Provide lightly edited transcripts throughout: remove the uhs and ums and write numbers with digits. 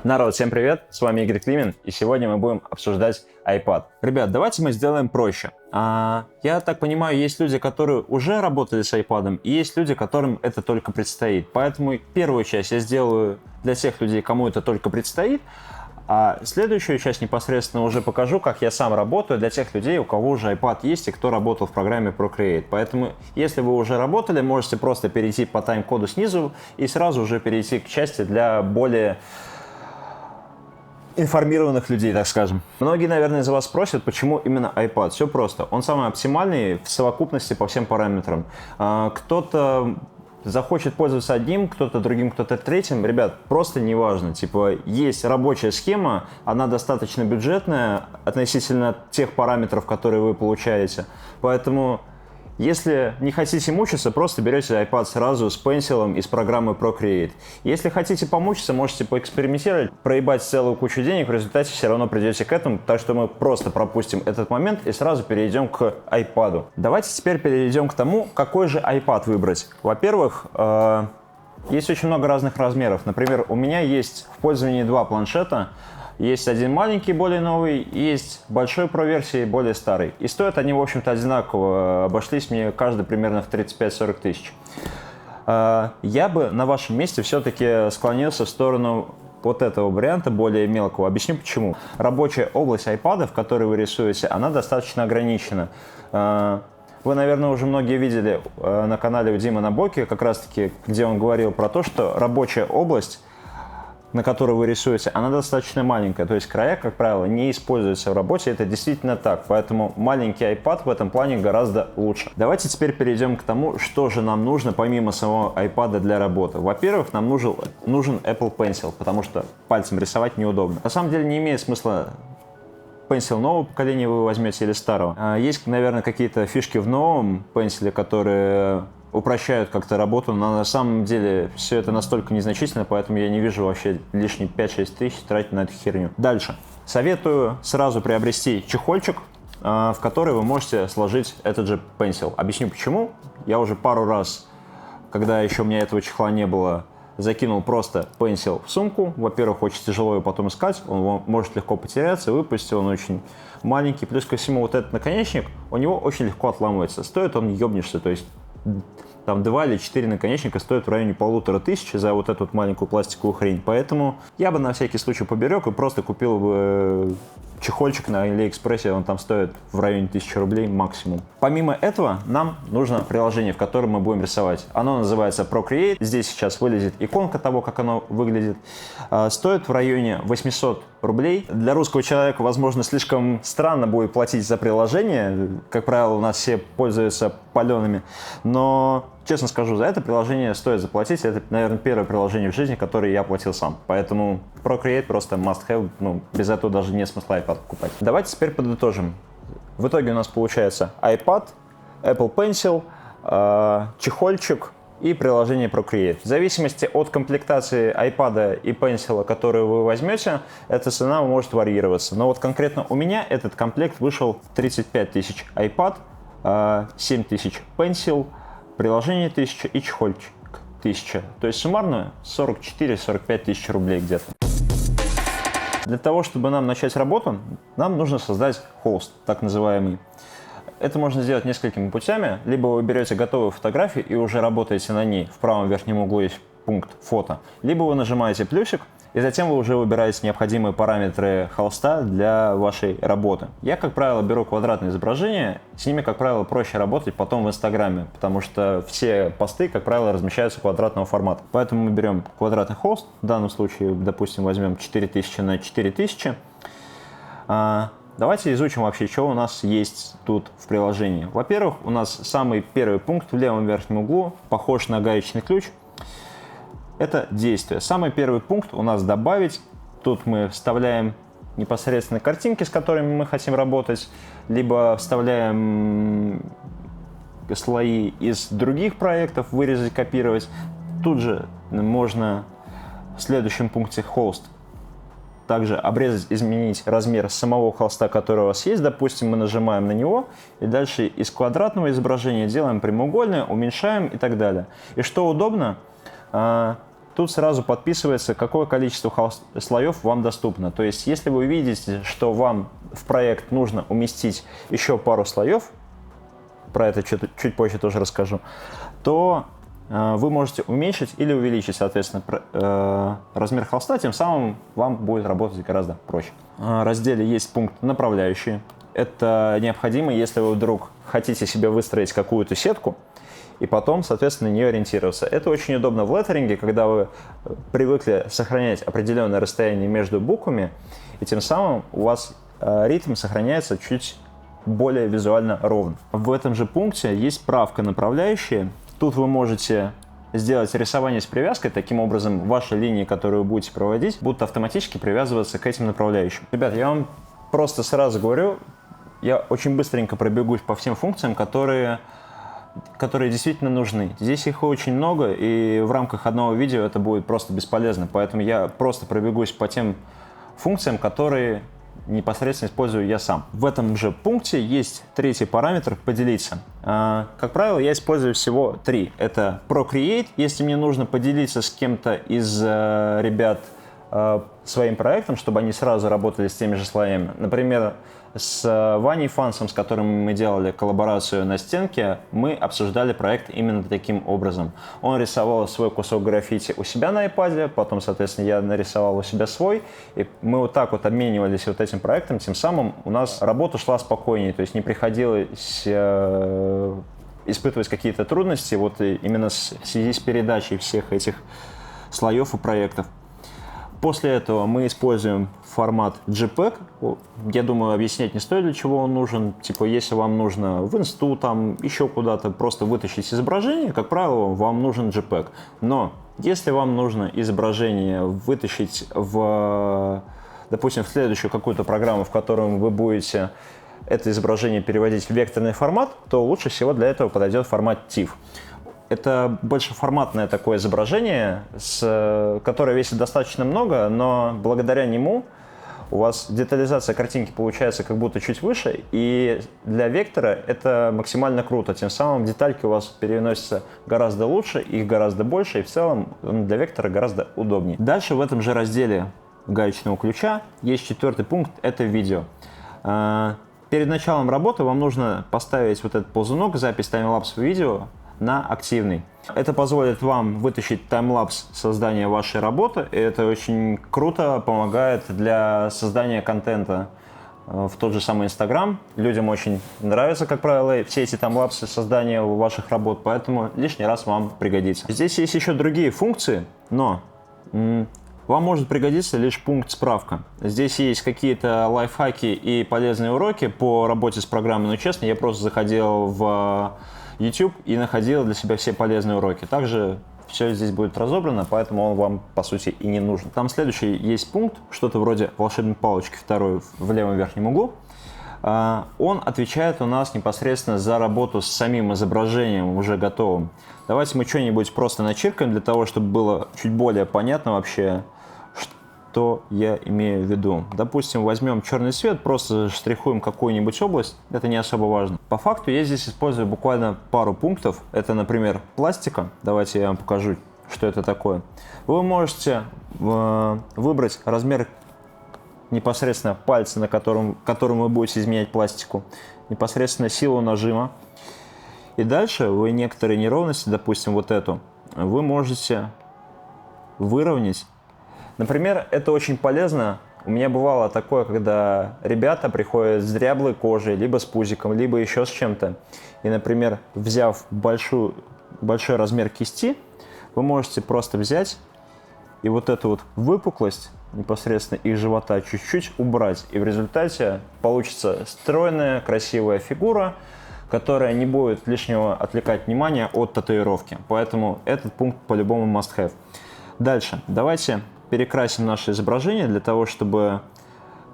Народ, всем привет, с вами Игорь Климин, и сегодня мы будем обсуждать iPad. Ребят, давайте мы сделаем проще. Я так понимаю, есть люди, которые уже работали с iPad, и есть люди, которым это только предстоит. Поэтому первую часть я сделаю для тех людей, кому это только предстоит, а следующую часть непосредственно уже покажу, как я сам работаю для тех людей, у кого уже iPad есть и кто работал в программе Procreate. Поэтому, если вы уже работали, можете просто перейти по тайм-коду снизу и сразу уже перейти к части для более информированных людей, так скажем. Многие, наверное, из вас спросят, почему именно iPad. Все просто. Он самый оптимальный в совокупности по всем параметрам. Кто-то захочет пользоваться одним, кто-то другим, кто-то третьим. Ребят, просто неважно. Типа, есть рабочая схема, она достаточно бюджетная относительно тех параметров, которые вы получаете. Поэтому, если не хотите мучиться, просто берете iPad сразу с Pencil и с программы Procreate. Если хотите помучиться, можете поэкспериментировать, проебать целую кучу денег, в результате все равно придете к этому, так что мы просто пропустим этот момент и сразу перейдем к iPad. Давайте теперь перейдем к тому, какой же iPad выбрать. Во-первых, есть очень много разных размеров. Например, у меня есть в пользовании два планшета. Есть один маленький, более новый, и есть большой Pro версии, более старый. И стоят они, в общем-то, одинаково. Обошлись мне каждый примерно в 35-40 тысяч. Я бы на вашем месте все-таки склонился в сторону вот этого варианта, более мелкого. Объясню почему. Рабочая область iPad, в которой вы рисуете, она достаточно ограничена. Вы, наверное, уже многие видели на канале у Димы Набоки, как раз-таки, где он говорил про то, что рабочая область, на которой вы рисуете, она достаточно маленькая. То есть края, как правило, не используются в работе. Это действительно так. Поэтому маленький iPad в этом плане гораздо лучше. Давайте теперь перейдем к тому, что же нам нужно помимо самого iPad для работы. Во-первых, нам нужен Apple Pencil, потому что пальцем рисовать неудобно. На самом деле не имеет смысла Pencil нового поколения вы возьмете или старого. Есть, наверное, какие-то фишки в новом Pencil, которые упрощают как-то работу, но на самом деле все это настолько незначительно, поэтому я не вижу вообще лишние 5-6 тысяч тратить на эту херню. Дальше. Советую сразу приобрести чехольчик, в который вы можете сложить этот же Pencil. Объясню почему. Я уже пару раз, когда еще у меня этого чехла не было, закинул просто Pencil в сумку. Во-первых, очень тяжело его потом искать, он может легко потеряться, выпасть, он очень маленький. Плюс ко всему, вот этот наконечник, у него очень легко отламывается. Стоит он ёбнешься, то есть там 2 или 4 наконечника стоят в районе 1500 за вот эту вот маленькую пластиковую хрень. Поэтому я бы на всякий случай поберег и просто купил бы чехольчик на Алиэкспрессе, он там стоит в районе 1000 рублей максимум. Помимо этого, нам нужно приложение, в котором мы будем рисовать. Оно называется Procreate. Здесь сейчас вылезет иконка того, как оно выглядит. Стоит в районе 800 рублей. Для русского человека, возможно, слишком странно будет платить за приложение. Как правило, у нас все пользуются палеными. Но, честно скажу, за это приложение стоит заплатить. Это, наверное, первое приложение в жизни, которое я платил сам. Поэтому Procreate просто must-have. Без этого даже нет смысла iPad покупать. Давайте теперь подытожим. В итоге у нас получается iPad, Apple Pencil, чехольчик и приложение Procreate. В зависимости от комплектации iPad и Pencil, которую вы возьмете, эта цена может варьироваться. Но вот конкретно у меня этот комплект вышел 35 тысяч iPad, 7 тысяч Pencil, приложение 1000 и чехольчик 1000. То есть суммарно 44-45 тысяч рублей где-то. Для того, чтобы нам начать работу, нам нужно создать холст, так называемый. Это можно сделать несколькими путями. Либо вы берете готовую фотографию и уже работаете на ней. В правом верхнем углу есть пункт «Фото». Либо вы нажимаете плюсик, и затем вы уже выбираете необходимые параметры холста для вашей работы. Я, как правило, беру квадратные изображения. С ними, как правило, проще работать потом в Инстаграме, потому что все посты, как правило, размещаются квадратного формата. Поэтому мы берем квадратный холст. В данном случае, допустим, возьмем 4000 на 4000. Давайте изучим вообще, что у нас есть тут в приложении. Во-первых, у нас самый первый пункт в левом верхнем углу, похож на гаечный ключ. Это действие. Самый первый пункт у нас добавить. Тут мы вставляем непосредственно картинки, с которыми мы хотим работать, либо вставляем слои из других проектов, вырезать, копировать. Тут же можно в следующем пункте холст также обрезать, изменить размер самого холста, который у вас есть. Допустим, мы нажимаем на него, и дальше из квадратного изображения делаем прямоугольное, уменьшаем и так далее. И что удобно, тут сразу подписывается, какое количество слоев вам доступно. То есть, если вы видите, что вам в проект нужно уместить еще пару слоев, про это чуть позже тоже расскажу, то вы можете уменьшить или увеличить, соответственно, размер холста, тем самым вам будет работать гораздо проще. В разделе есть пункт «Направляющие». Это необходимо, если вы вдруг хотите себе выстроить какую-то сетку и потом, соответственно, на нее ориентироваться. Это очень удобно в леттеринге, когда вы привыкли сохранять определенное расстояние между буквами, и тем самым у вас ритм сохраняется чуть более визуально ровно. В этом же пункте есть правка «Направляющие». Тут вы можете сделать рисование с привязкой, таким образом ваши линии, которые вы будете проводить, будут автоматически привязываться к этим направляющим. Ребят, я вам просто сразу говорю, я очень быстренько пробегусь по всем функциям, которые действительно нужны. Здесь их очень много, и в рамках одного видео это будет просто бесполезно, поэтому я просто пробегусь по тем функциям, которые непосредственно использую я сам. В этом же пункте есть третий параметр «Поделиться». Как правило, я использую всего три. Это Procreate, если мне нужно поделиться с кем-то из ребят своим проектом, чтобы они сразу работали с теми же слоями. Например, с Ваней Фансом, с которым мы делали коллаборацию на стенке, мы обсуждали проект именно таким образом. Он рисовал свой кусок граффити у себя на iPad, потом, соответственно, я нарисовал у себя свой, и мы вот так вот обменивались вот этим проектом, тем самым у нас работа шла спокойнее, то есть не приходилось испытывать какие-то трудности вот именно в связи с передачей всех этих слоев и проектов. После этого мы используем формат JPEG. Я думаю, объяснять не стоит, для чего он нужен. Типа, если вам нужно в инсту, там, еще куда-то просто вытащить изображение, как правило, вам нужен JPEG. Но если вам нужно изображение вытащить допустим, в следующую какую-то программу, в которой вы будете это изображение переводить в векторный формат, то лучше всего для этого подойдет формат TIFF. Это большеформатное такое изображение, которое весит достаточно много, но благодаря нему у вас детализация картинки получается как будто чуть выше, и для вектора это максимально круто. Тем самым детальки у вас переносятся гораздо лучше, их гораздо больше, и в целом для вектора гораздо удобнее. Дальше в этом же разделе гаечного ключа есть четвертый пункт – это видео. Перед началом работы вам нужно поставить вот этот ползунок, запись таймлапс видео, на активный. Это позволит вам вытащить таймлапс создания вашей работы, и это очень круто помогает для создания контента в тот же самый Instagram. Людям очень нравятся, как правило, все эти таймлапсы создания ваших работ, поэтому лишний раз вам пригодится. Здесь есть еще другие функции, но вам может пригодиться лишь пункт «Справка». Здесь есть какие-то лайфхаки и полезные уроки по работе с программой, но честно, я просто заходил в YouTube и находил для себя все полезные уроки. Также все здесь будет разобрано, поэтому он вам, по сути, и не нужен. Там следующий есть пункт, что-то вроде волшебной палочки, второй в левом верхнем углу. Он отвечает у нас непосредственно за работу с самим изображением уже готовым. Давайте мы что-нибудь просто начеркаем для того, чтобы было чуть более понятно вообще, что я имею в виду. Допустим, возьмем черный цвет, просто штрихуем какую-нибудь область, это не особо важно. По факту я здесь использую буквально пару пунктов. Это, например, пластика. Давайте я вам покажу, что это такое. Вы можете выбрать размер непосредственно пальца, на котором вы будете изменять пластику, непосредственно силу нажима. И дальше вы некоторые неровности, допустим, вот эту, вы можете выровнять. Например, это очень полезно. У меня бывало такое, когда ребята приходят с дряблой кожей, либо с пузиком, либо еще с чем-то. И, например, взяв большой размер кисти, вы можете просто взять и вот эту вот выпуклость непосредственно их живота чуть-чуть убрать. И в результате получится стройная, красивая фигура, которая не будет лишнего отвлекать внимание от татуировки. Поэтому этот пункт по-любому must have. Дальше. Давайте перекрасим наше изображение для того, чтобы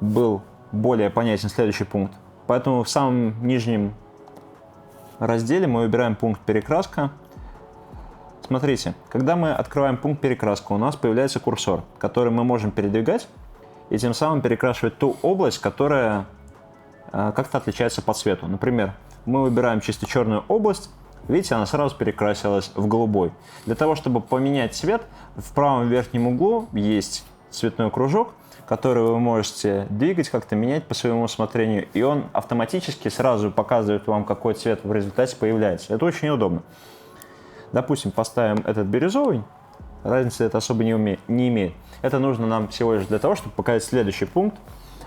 был более понятен следующий пункт. Поэтому в самом нижнем разделе мы выбираем пункт «Перекраска». Смотрите, когда мы открываем пункт «Перекраска», у нас появляется курсор, который мы можем передвигать и тем самым перекрашивать ту область, которая как-то отличается по цвету. Например, мы выбираем чисто черную область, Видите, она сразу перекрасилась в голубой. Для того, чтобы поменять цвет, в правом верхнем углу есть цветной кружок, который вы можете двигать, как-то менять по своему усмотрению, и он автоматически сразу показывает вам, какой цвет в результате появляется. Это очень удобно. Допустим, поставим этот бирюзовый, разницы это особо не имеет. Это нужно нам всего лишь для того, чтобы показать следующий пункт.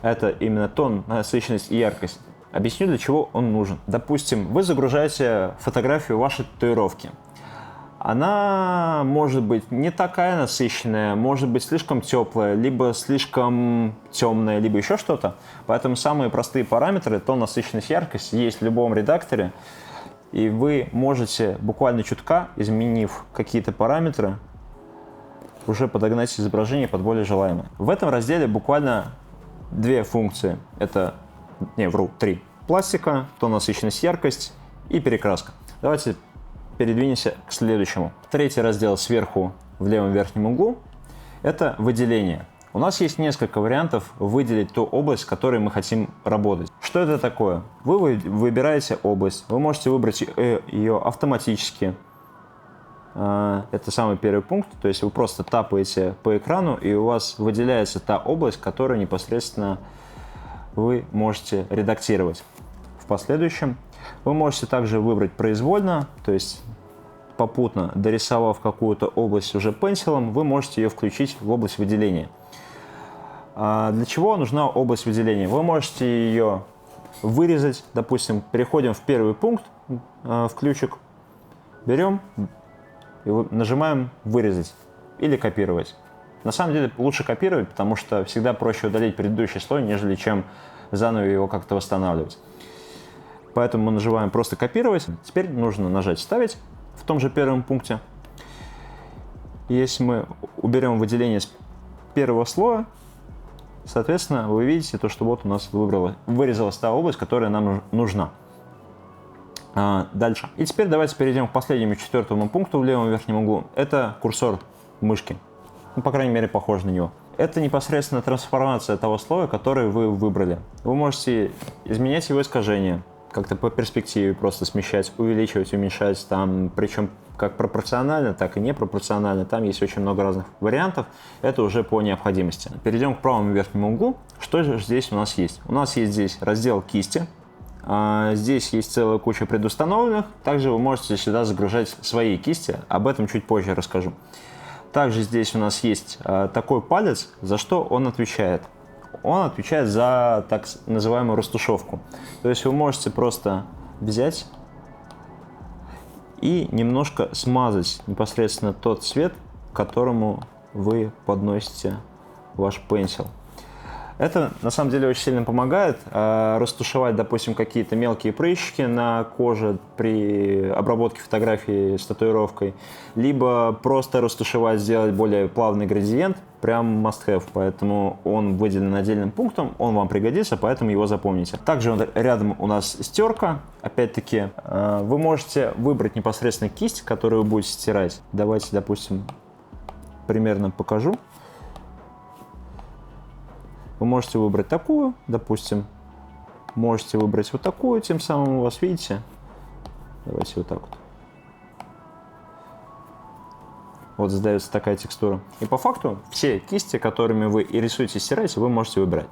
Это именно тон, насыщенность и яркость. Объясню, для чего он нужен. Допустим, вы загружаете фотографию вашей татуировки. Она может быть не такая насыщенная, может быть слишком теплая, либо слишком темная, либо еще что-то. Поэтому самые простые параметры, тон, насыщенность, яркость, есть в любом редакторе. И вы можете буквально чутка, изменив какие-то параметры, уже подогнать изображение под более желаемое. В этом разделе буквально две функции. Это, три. Пластика, тон, насыщенность, яркость и перекраска. Давайте передвинемся к следующему. Третий раздел сверху в левом верхнем углу – это выделение. У нас есть несколько вариантов выделить ту область, с которой мы хотим работать. Что это такое? Вы выбираете область, вы можете выбрать ее автоматически. Это самый первый пункт, то есть вы просто тапаете по экрану, и у вас выделяется та область, которую непосредственно вы можете редактировать. В последующем вы можете также выбрать произвольно, то есть попутно дорисовав какую-то область уже пенсилом, вы можете ее включить в область выделения. Для чего нужна область выделения? Вы можете ее вырезать, допустим, переходим в первый пункт, в ключик, берем и нажимаем «Вырезать» или «Копировать». На самом деле лучше копировать, потому что всегда проще удалить предыдущий слой, нежели чем заново его как-то восстанавливать. Поэтому мы нажимаем просто «Копировать». Теперь нужно нажать «Вставить» в том же первом пункте. Если мы уберем выделение с первого слоя, соответственно, вы видите то, что вот у нас вырезалась та область, которая нам нужна. Дальше. И теперь давайте перейдем к последнему, четвертому пункту в левом верхнем углу. Это курсор мышки. Ну, по крайней мере, похож на него. Это непосредственно трансформация того слоя, который вы выбрали. Вы можете изменять его искажение, как-то по перспективе просто смещать, увеличивать, уменьшать, там, причем как пропорционально, так и непропорционально. Там есть очень много разных вариантов. Это уже по необходимости. Перейдем к правому верхнему углу. Что же здесь у нас есть? У нас есть здесь раздел кисти. Здесь есть целая куча предустановленных. Также вы можете сюда загружать свои кисти. Об этом чуть позже расскажу. Также здесь у нас есть такой палец, за что он отвечает. Он отвечает за так называемую растушевку. То есть вы можете просто взять и немножко смазать непосредственно тот цвет, к которому вы подносите ваш пенсил. Это на самом деле очень сильно помогает растушевать, допустим, какие-то мелкие прыщики на коже при обработке фотографии с татуировкой, либо просто растушевать, сделать более плавный градиент, прям must have, поэтому он выделен отдельным пунктом, он вам пригодится, поэтому его запомните. Также рядом у нас стерка, опять-таки, вы можете выбрать непосредственно кисть, которую вы будете стирать. Давайте, допустим, примерно покажу. Вы можете выбрать такую, допустим, можете выбрать вот такую, тем самым у вас, видите, давайте вот так вот. Вот создается такая текстура. И по факту все кисти, которыми вы и рисуете, и стираете, вы можете выбирать.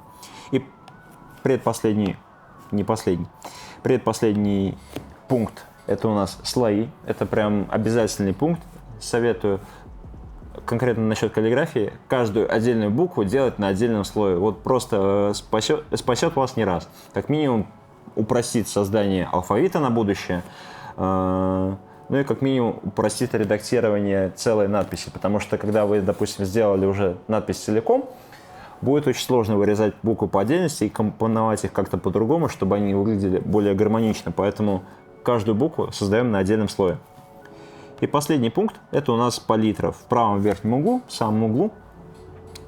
И предпоследний пункт, это у нас слои, это прям обязательный пункт, советую. Конкретно насчет каллиграфии, каждую отдельную букву делать на отдельном слое. Вот просто спасет вас не раз. Как минимум упростит создание алфавита на будущее, ну и как минимум упростит редактирование целой надписи. Потому что когда вы, допустим, сделали уже надпись целиком, будет очень сложно вырезать буквы по отдельности и компоновать их как-то по-другому, чтобы они выглядели более гармонично. Поэтому каждую букву создаем на отдельном слое. И последний пункт – это у нас палитра в правом верхнем углу, в самом углу.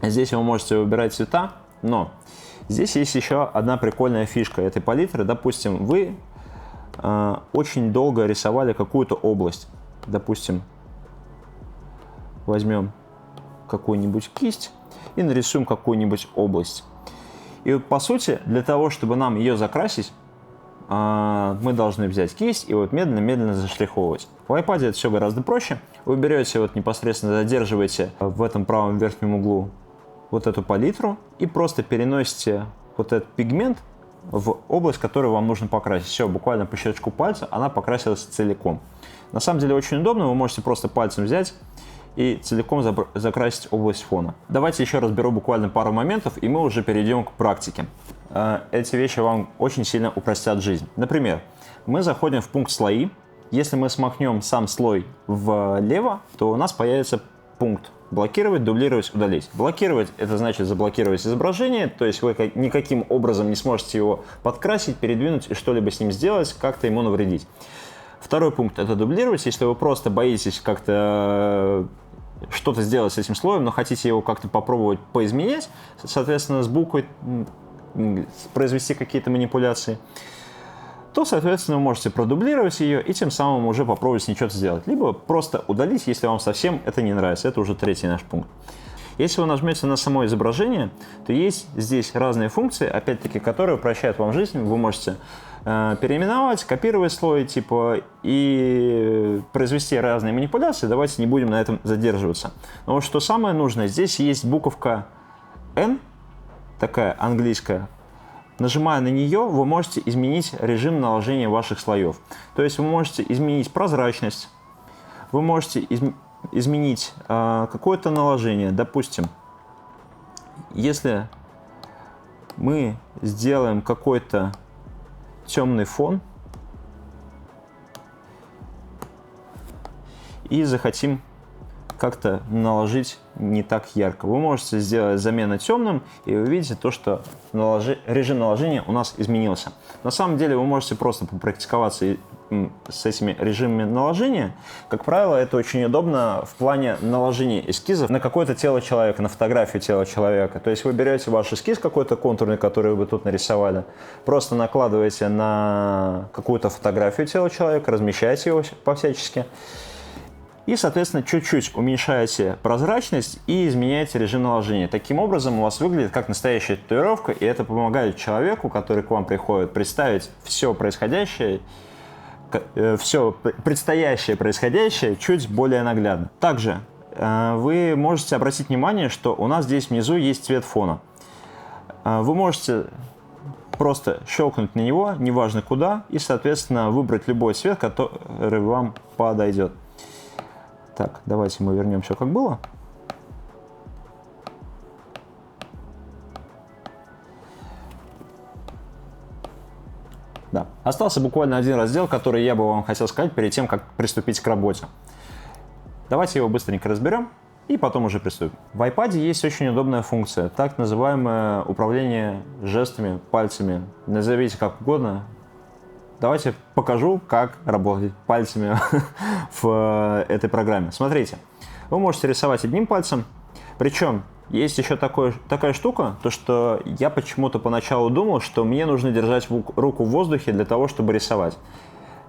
Здесь вы можете выбирать цвета, но здесь есть еще одна прикольная фишка этой палитры. Допустим, вы очень долго рисовали какую-то область. Допустим, возьмем какую-нибудь кисть и нарисуем какую-нибудь область. И вот, по сути, для того, чтобы нам ее закрасить, мы должны взять кисть и вот медленно-медленно заштриховывать. В iPad это все гораздо проще. Вы берете вот непосредственно, задерживаете в этом правом верхнем углу вот эту палитру и просто переносите вот этот пигмент в область, которую вам нужно покрасить. Все, буквально по щелчку пальца она покрасилась целиком. На самом деле очень удобно, вы можете просто пальцем взять и целиком закрасить область фона. Давайте еще разберу буквально пару моментов, и мы уже перейдем к практике. Эти вещи вам очень сильно упростят жизнь. Например, мы заходим в пункт «Слои». Если мы смахнем сам слой влево, то у нас появится пункт «Блокировать», «Дублировать», «Удалить». Блокировать – это значит заблокировать изображение, то есть вы никаким образом не сможете его подкрасить, передвинуть и что-либо с ним сделать, как-то ему навредить. Второй пункт – это дублировать. Если вы просто боитесь как-то что-то сделать с этим слоем, но хотите его как-то попробовать поизменять, соответственно, с буквой произвести какие-то манипуляции, то, соответственно, вы можете продублировать ее и тем самым уже попробовать с ней что-то сделать. Либо просто удалить, если вам совсем это не нравится. Это уже третий наш пункт. Если вы нажмете на само изображение, то есть здесь разные функции, опять-таки, которые упрощают вам жизнь. Вы можете переименовать, копировать слой, типа, и произвести разные манипуляции. Давайте не будем на этом задерживаться. Но вот что самое нужное, здесь есть буковка N, такая английская. Нажимая на нее, вы можете изменить режим наложения ваших слоев. То есть вы можете изменить прозрачность, вы можете изменить какое-то наложение. Допустим, если мы сделаем какой-то темный фон и захотим как-то наложить не так ярко, вы можете сделать замену темным, и вы видите то, что режим наложения у нас изменился. На самом деле вы можете просто попрактиковаться с этими режимами наложения. Как правило, это очень удобно в плане наложения эскизов на какое-то тело человека, на фотографию тела человека. То есть вы берете ваш эскиз какой-то контурный, который вы тут нарисовали, просто накладываете на какую-то фотографию тела человека, размещаете его по-всячески. И, соответственно, чуть-чуть уменьшаете прозрачность и изменяете режим наложения. Таким образом, у вас выглядит как настоящая татуировка, и это помогает человеку, который к вам приходит, представить все происходящее, все предстоящее происходящее чуть более наглядно. Также вы можете обратить внимание, что у нас здесь внизу есть цвет фона. Вы можете просто щелкнуть на него, неважно куда, и, соответственно, выбрать любой цвет, который вам подойдет. Так, давайте мы вернем все как было. Да. Остался буквально один раздел, который я бы вам хотел сказать перед тем, как приступить к работе. Давайте его быстренько разберем и потом уже приступим. В iPad есть очень удобная функция, так называемое управление жестами, пальцами. Назовите как угодно. Давайте покажу, как работать пальцами в этой программе. Смотрите, вы можете рисовать одним пальцем, причем есть еще такая штука, то что я почему-то поначалу думал, что мне нужно держать руку в воздухе для того, чтобы рисовать.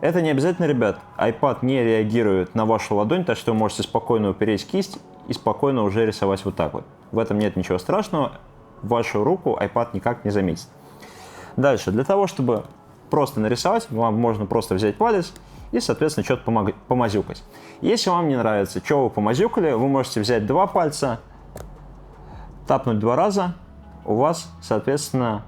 Это не обязательно, ребят. iPad не реагирует на вашу ладонь, так что вы можете спокойно упереть кисть и спокойно уже рисовать вот так вот. В этом нет ничего страшного, вашу руку iPad никак не заметит. Дальше, для того, чтобы просто нарисовать, вам можно просто взять палец и, соответственно, что-то помазюкать. Если вам не нравится, что вы помазюкали, вы можете взять два пальца, тапнуть два раза, у вас, соответственно,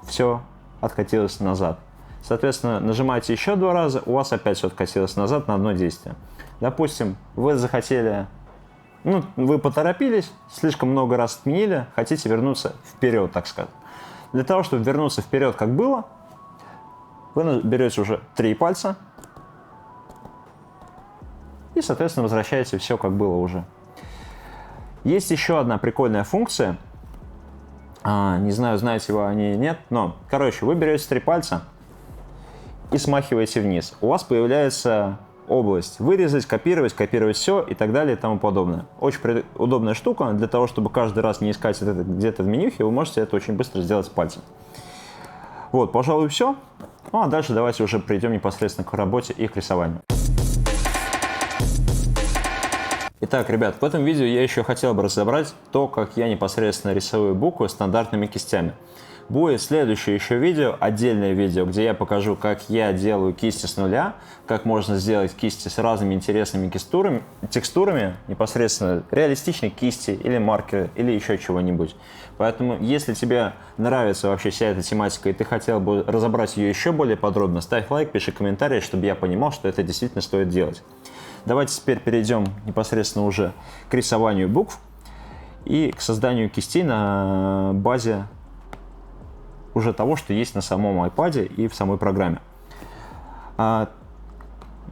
все откатилось назад. Соответственно, нажимаете еще два раза, у вас опять все откатилось назад на одно действие. Допустим, вы захотели, вы поторопились, слишком много раз отменили, хотите вернуться вперед, так сказать. Для того, чтобы вернуться вперед, как было, вы берете уже 3 пальца и, соответственно, возвращаете все, как было уже. Есть еще одна прикольная функция. Не знаю, знаете вы о ней или нет, но, короче, вы берете 3 пальца и смахиваете вниз. У вас появляется область вырезать, копировать все и так далее и тому подобное. Очень удобная штука для того, чтобы каждый раз не искать это где-то в менюхе, вы можете это очень быстро сделать пальцем. Вот, пожалуй, все. Ну а дальше давайте уже перейдем непосредственно к работе и к рисованию. Итак, ребят, в этом видео я еще хотел бы разобрать то, как я непосредственно рисую буквы стандартными кистями. Будет следующее еще видео, отдельное видео, где я покажу, как я делаю кисти с нуля, как можно сделать кисти с разными интересными текстурами, непосредственно реалистичные кисти или маркеры, или еще чего-нибудь. Поэтому, если тебе нравится вообще вся эта тематика, и ты хотел бы разобрать ее еще более подробно, ставь лайк, пиши комментарий, чтобы я понимал, что это действительно стоит делать. Давайте теперь перейдем непосредственно уже к рисованию букв и к созданию кистей на базе уже того, что есть на самом iPad и в самой программе.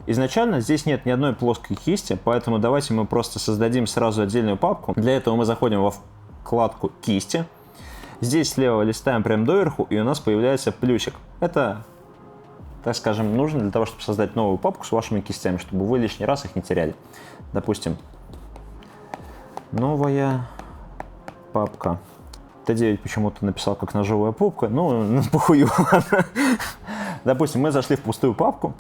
Изначально здесь нет ни одной плоской кисти, поэтому давайте мы просто создадим сразу отдельную папку. Для этого мы заходим во вкладку «Кисти». Здесь слева листаем прямо доверху, и у нас появляется плюсик. Это, так скажем, нужно для того, чтобы создать новую папку с вашими кистями, чтобы вы лишний раз их не теряли. Допустим, новая папка. Т9 почему-то написал как ножовая пупка, ну, похую. Допустим, мы зашли в пустую папку,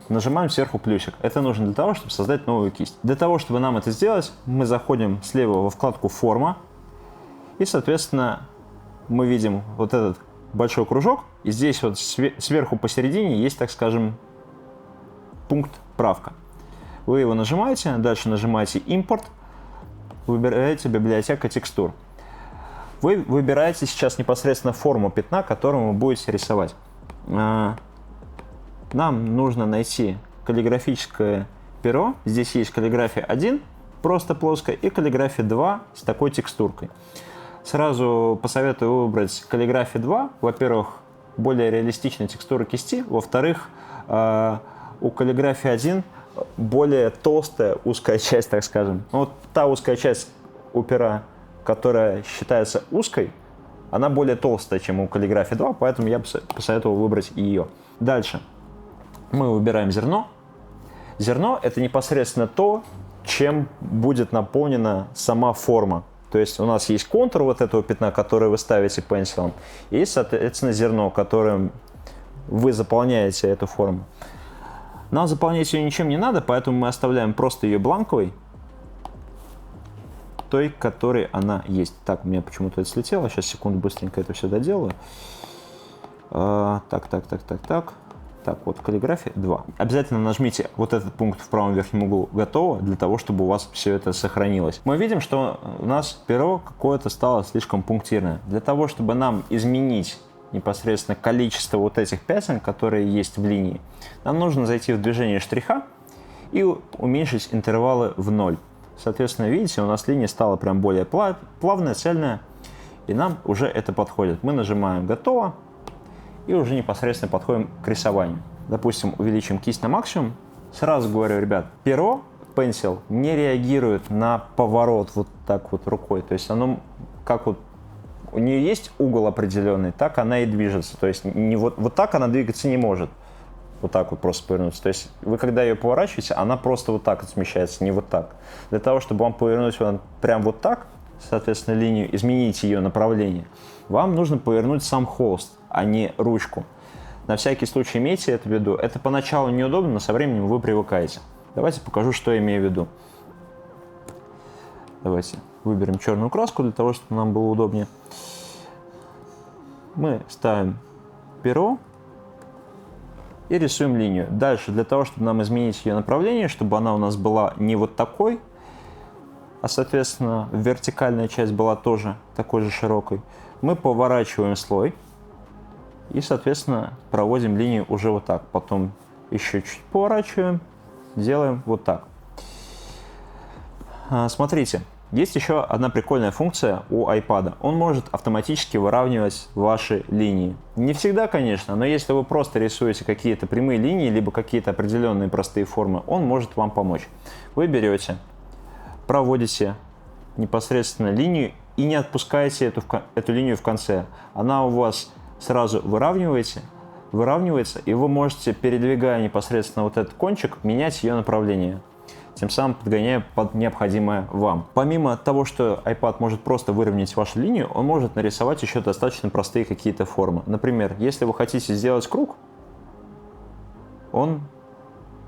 нажимаем сверху плюсик. Это нужно для того, чтобы создать новую кисть. Для того, чтобы нам это сделать, мы заходим слева во вкладку «Форма», и, соответственно, мы видим вот этот большой кружок, и здесь вот сверху посередине есть, так скажем, пункт «Правка». Вы его нажимаете, дальше нажимаете «Импорт», выбираете «Библиотека текстур». Вы выбираете сейчас непосредственно форму пятна, которую вы будете рисовать. Нам нужно найти каллиграфическое перо. Здесь есть каллиграфия 1, просто плоская, и каллиграфия 2 с такой текстуркой. Сразу посоветую выбрать каллиграфию 2. Во-первых, более реалистичная текстура кисти. Во-вторых, у каллиграфии 1 более толстая узкая часть, так скажем. Вот та узкая часть у пера, которая считается узкой, она более толстая, чем у каллиграфии 2, поэтому я бы посоветовал выбрать ее. Дальше мы выбираем зерно. Зерно — это непосредственно то, чем будет наполнена сама форма. То есть у нас есть контур вот этого пятна, который вы ставите пенсилом, и, соответственно, зерно, которым вы заполняете эту форму. Нам заполнять ее ничем не надо, поэтому мы оставляем просто ее бланковой, той, которой она есть. Так, у меня почему-то это слетело. Сейчас, секунду, быстренько это все доделаю. Так, вот, каллиграфия 2. Обязательно нажмите вот этот пункт в правом верхнем углу «Готово», для того, чтобы у вас все это сохранилось. Мы видим, что у нас перо какое-то стало слишком пунктирное. Для того, чтобы нам изменить непосредственно количество вот этих пятен, которые есть в линии, нам нужно зайти в движение штриха и уменьшить интервалы в 0. Соответственно, видите, у нас линия стала прям более плавная, цельная, и нам уже это подходит. Мы нажимаем «Готово», и уже непосредственно подходим к рисованию. Допустим, увеличим кисть на максимум. Сразу говорю, ребят, перо, пенсил, не реагирует на поворот вот так вот рукой. То есть оно, как вот у нее есть угол определенный, так она и движется. То есть не вот так она двигаться не может. Вот так вот просто повернуться. То есть вы, когда ее поворачиваете, она просто вот так вот смещается, не вот так. Для того, чтобы вам повернуть прям вот так, соответственно, линию, изменить ее направление, вам нужно повернуть сам холст, а не ручку. На всякий случай имейте это в виду. Это поначалу неудобно, но со временем вы привыкаете. Давайте покажу, что я имею в виду. Давайте выберем черную краску для того, чтобы нам было удобнее. Мы ставим перо и рисуем линию. Дальше, для того, чтобы нам изменить ее направление, чтобы она у нас была не вот такой, а, соответственно, вертикальная часть была тоже такой же широкой, мы поворачиваем слой и, соответственно, проводим линию уже вот так. Потом еще чуть поворачиваем, делаем вот так. Смотрите, есть еще одна прикольная функция у iPad. Он может автоматически выравнивать ваши линии. Не всегда, конечно, но если вы просто рисуете какие-то прямые линии, либо какие-то определенные простые формы, он может вам помочь. Вы берете, проводите непосредственно линию и не отпускаете эту линию в конце. Она у вас сразу выравнивается, и вы можете, передвигая непосредственно вот этот кончик, менять ее направление, тем самым подгоняя под необходимое вам. Помимо того, что iPad может просто выровнять вашу линию, он может нарисовать еще достаточно простые какие-то формы. Например, если вы хотите сделать круг, он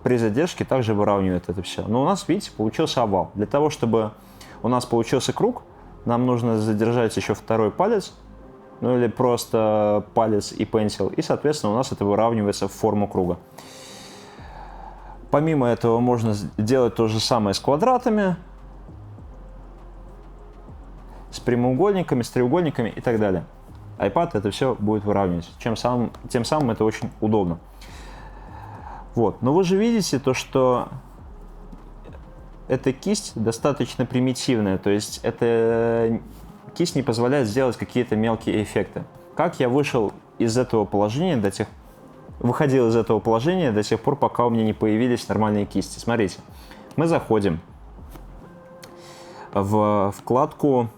при задержке также выравнивает это все. Но у нас, видите, получился овал. Для того, чтобы у нас получился круг, нам нужно задержать еще второй палец ну или просто палец и пенсил, и, соответственно, у нас это выравнивается в форму круга. Помимо этого можно делать то же самое с квадратами, с прямоугольниками, с треугольниками и так далее. iPad это все будет выравнивать, тем самым это очень удобно. Вот. Но вы же видите то, что эта кисть достаточно примитивная, то есть эта кисть не позволяет сделать какие-то мелкие эффекты. Как я выходил из этого положения до тех пор, пока у меня не появились нормальные кисти. Смотрите, мы заходим в вкладку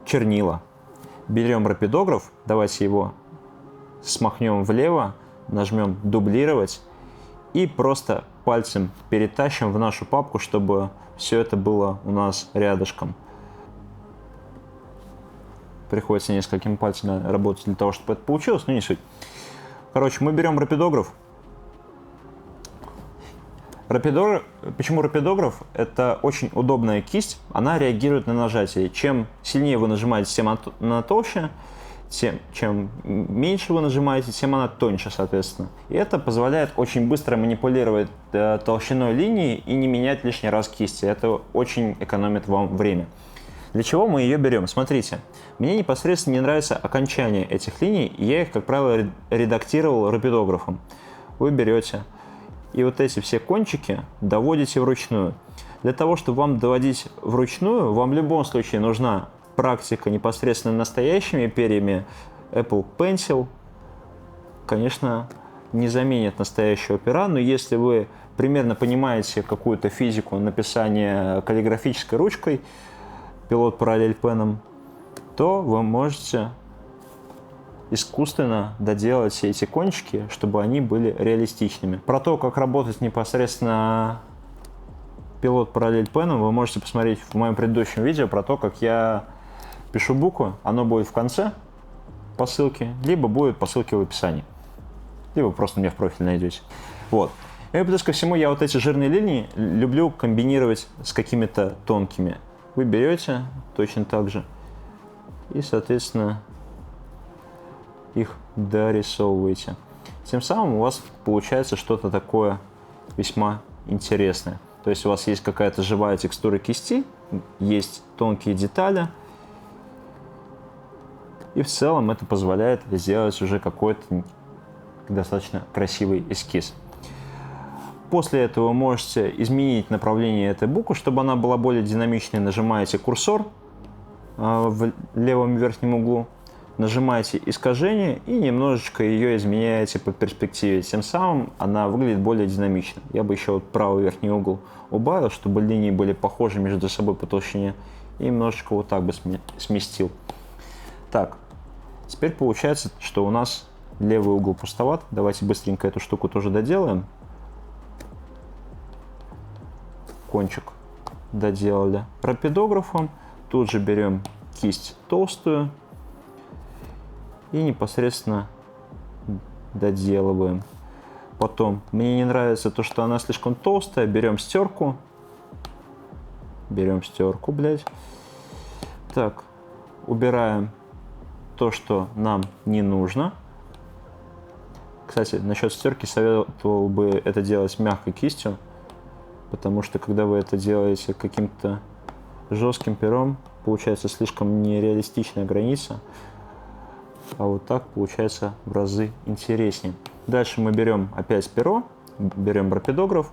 чернила, берем рапидограф, давайте его смахнем влево, нажмем дублировать и просто пальцем перетащим в нашу папку, чтобы все это было у нас рядышком. Приходится несколькими пальцами работать для того, чтобы это получилось, но не суть. Короче, мы берем рапидограф. Почему рапидограф? Это очень удобная кисть, она реагирует на нажатие. Чем сильнее вы нажимаете, тем она толще, чем меньше вы нажимаете, тем она тоньше, соответственно. И это позволяет очень быстро манипулировать толщиной линии и не менять лишний раз кисти. Это очень экономит вам время. Для чего мы ее берем? Смотрите, мне непосредственно не нравится окончание этих линий, и я их, как правило, редактировал рапидографом. Вы берете и вот эти все кончики доводите вручную. Для того, чтобы вам доводить вручную, вам в любом случае нужна практика непосредственно настоящими перьями. Apple Pencil, конечно, не заменит настоящего пера, но если вы примерно понимаете какую-то физику написания каллиграфической ручкой, пилот параллель-пеном, то вы можете искусственно доделать все эти кончики, чтобы они были реалистичными. Про то, как работать непосредственно пилот параллель-пеном, вы можете посмотреть в моем предыдущем видео про то, как я пишу буквы. Оно будет в конце по ссылке, либо будет по ссылке в описании, либо просто мне в профиль найдете. Вот. И плюс ко всему я вот эти жирные линии люблю комбинировать с какими-то тонкими. Вы берете точно так же и, соответственно, их дорисовываете. Тем самым у вас получается что-то такое весьма интересное. То есть у вас есть какая-то живая текстура кисти, есть тонкие детали, и в целом это позволяет сделать уже какой-то достаточно красивый эскиз. После этого вы можете изменить направление этой буквы, чтобы она была более динамичной. Нажимаете курсор в левом верхнем углу, нажимаете искажение и немножечко ее изменяете по перспективе. Тем самым она выглядит более динамично. Я бы еще вот правый верхний угол убавил, чтобы линии были похожи между собой по толщине. И немножечко вот так бы сместил. Так, теперь получается, что у нас левый угол пустоват. Давайте быстренько эту штуку тоже доделаем. Кончик доделали рапидографом. Тут же берем кисть толстую и непосредственно доделываем. Потом, мне не нравится то, что она слишком толстая. Берем стерку. Берем стерку, блядь. Так, убираем то, что нам не нужно. Кстати, насчет стерки советовал бы это делать мягкой кистью, потому что когда вы это делаете каким-то жестким пером, получается слишком нереалистичная граница, а вот так получается в разы интереснее. Дальше мы берем опять перо, берем рапидограф,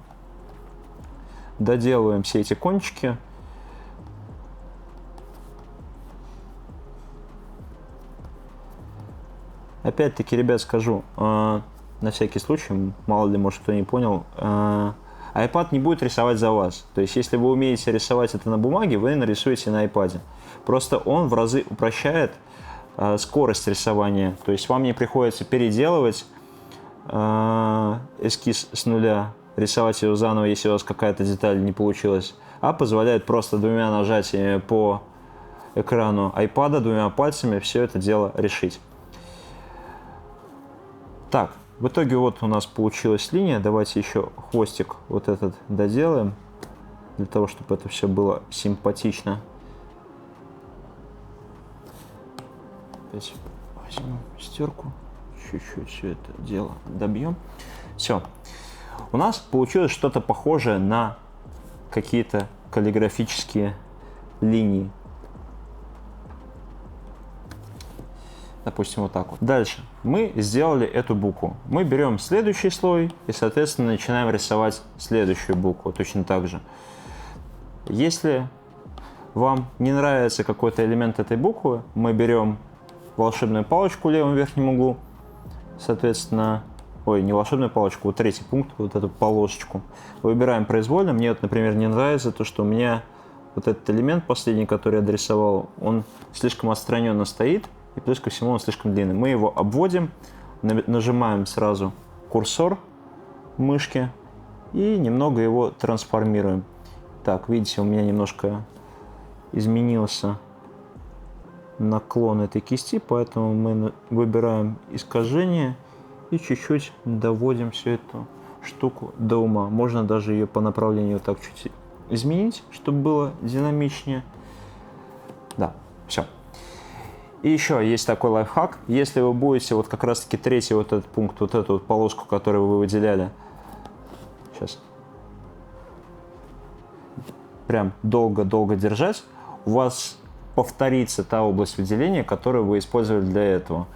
доделываем все эти кончики. Опять-таки, ребят, скажу, на всякий случай, мало ли, может, кто не понял, iPad не будет рисовать за вас. То есть, если вы умеете рисовать это на бумаге, вы нарисуете на iPad. Просто он в разы упрощает скорость рисования. То есть, вам не приходится переделывать эскиз с нуля, рисовать его заново, если у вас какая-то деталь не получилась, а позволяет просто двумя нажатиями по экрану iPad, двумя пальцами все это дело решить. Так, в итоге вот у нас получилась линия. Давайте еще хвостик вот этот доделаем, для того, чтобы это все было симпатично. Опять возьму стерку, чуть-чуть все это дело добьем. Все. У нас получилось что-то похожее на какие-то каллиграфические линии. Допустим, вот так вот. Дальше. Мы сделали эту букву. Мы берем следующий слой и, соответственно, начинаем рисовать следующую букву. Точно так же. Если вам не нравится какой-то элемент этой буквы, мы берем волшебную палочку в левом верхнем углу. Соответственно, не волшебную палочку, вот третий пункт, вот эту полосочку. Выбираем произвольно. Мне, вот, например, не нравится то, что у меня вот этот элемент последний, который я дорисовал, он слишком отстраненно стоит. И плюс ко всему он слишком длинный. Мы его обводим, нажимаем сразу курсор мышки и немного его трансформируем. Так, видите, у меня немножко изменился наклон этой кисти, поэтому мы выбираем искажение и чуть-чуть доводим всю эту штуку до ума. Можно даже ее по направлению так чуть изменить, чтобы было динамичнее. Да, все. И еще есть такой лайфхак. Если вы будете вот как раз-таки третий вот этот пункт, вот эту вот полоску, которую вы выделяли, сейчас, прям долго-долго держать, у вас повторится та область выделения, которую вы использовали для этого,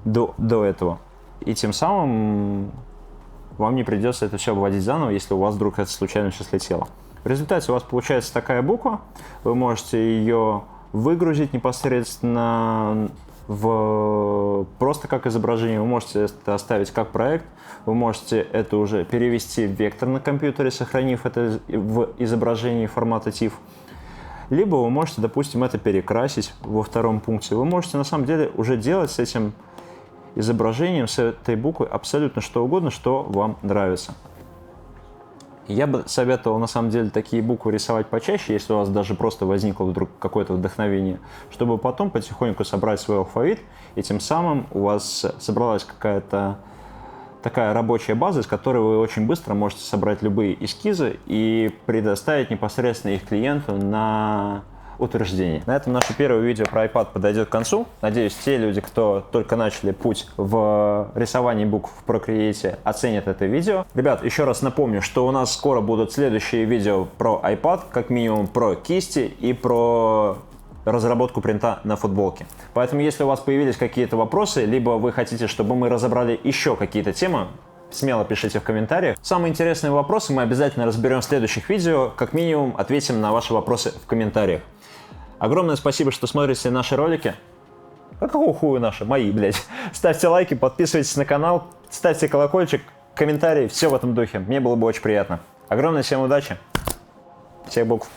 до этого. И тем самым вам не придется это все обводить заново, если у вас вдруг это случайно все слетело. В результате у вас получается такая буква, вы можете ее выгрузить непосредственно просто как изображение. Вы можете это оставить как проект, вы можете это уже перевести в вектор на компьютере, сохранив это в изображении формата TIFF. Либо вы можете, допустим, это перекрасить во втором пункте. Вы можете на самом деле уже делать с этим изображением, с этой буквой абсолютно что угодно, что вам нравится. Я бы советовал, на самом деле, такие буквы рисовать почаще, если у вас даже просто возникло вдруг какое-то вдохновение, чтобы потом потихоньку собрать свой алфавит, и тем самым у вас собралась какая-то такая рабочая база, из которой вы очень быстро можете собрать любые эскизы и предоставить непосредственно их клиенту на утверждение. На этом наше первое видео про iPad подойдет к концу. Надеюсь, те люди, кто только начали путь в рисовании букв в Procreate, оценят это видео. Ребят, еще раз напомню, что у нас скоро будут следующие видео про iPad, как минимум про кисти и про разработку принта на футболке. Поэтому, если у вас появились какие-то вопросы, либо вы хотите, чтобы мы разобрали еще какие-то темы, смело пишите в комментариях. Самые интересные вопросы мы обязательно разберем в следующих видео. Как минимум, ответим на ваши вопросы в комментариях. Огромное спасибо, что смотрите наши ролики. А какого хуя наши? Мои, блядь. Ставьте лайки, подписывайтесь на канал, ставьте колокольчик, комментарии, все в этом духе. Мне было бы очень приятно. Огромное всем удачи. Всех букв.